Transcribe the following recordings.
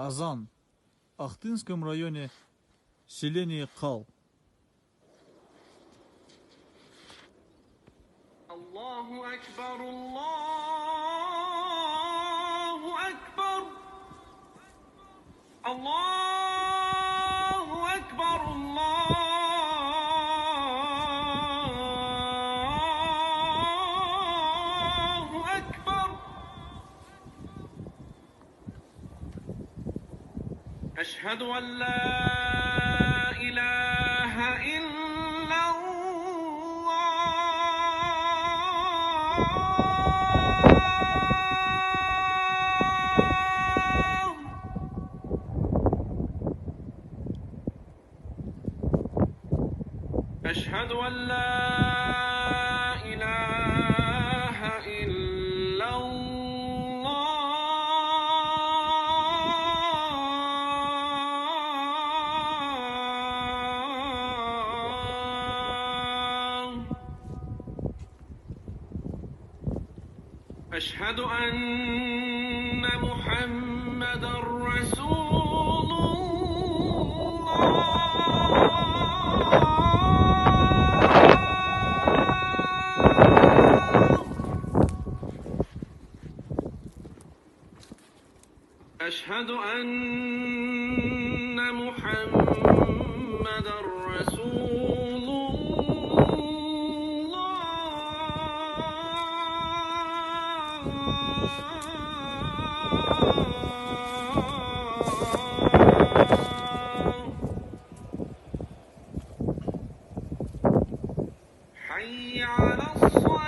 Азан. Ахтынском районе, селение Кал. Аллаху Акбар, Аллаху Акбар, Аллаху Акбар, Аллаху Акбар. أشهد أن لا إله إلا الله. أشهد أن لا إله إلا الله. أشهد أن محمدًا رسول الله. أشهد أن محمدًا رسول الله. حي على الصلاة.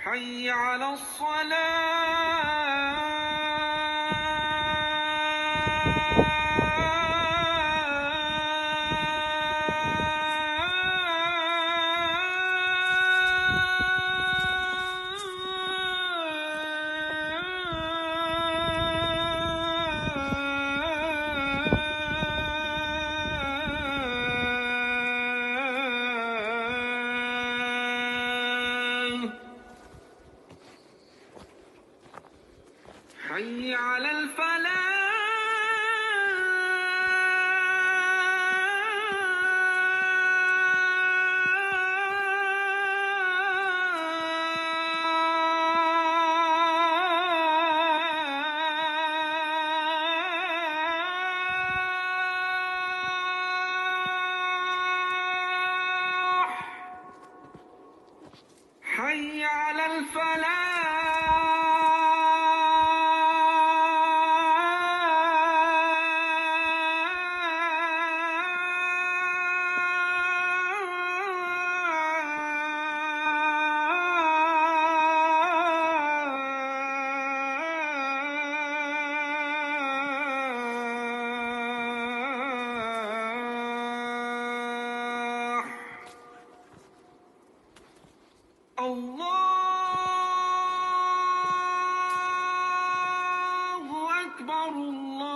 حي على الصلاة. حي على الفلاح. حي على الفلاح. الله أكبر، الله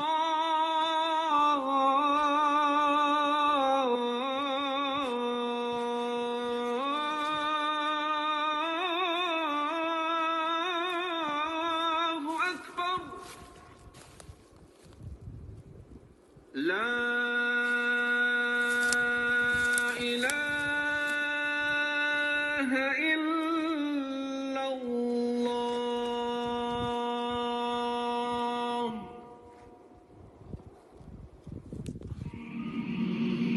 أكبر. لا إله إلا الله.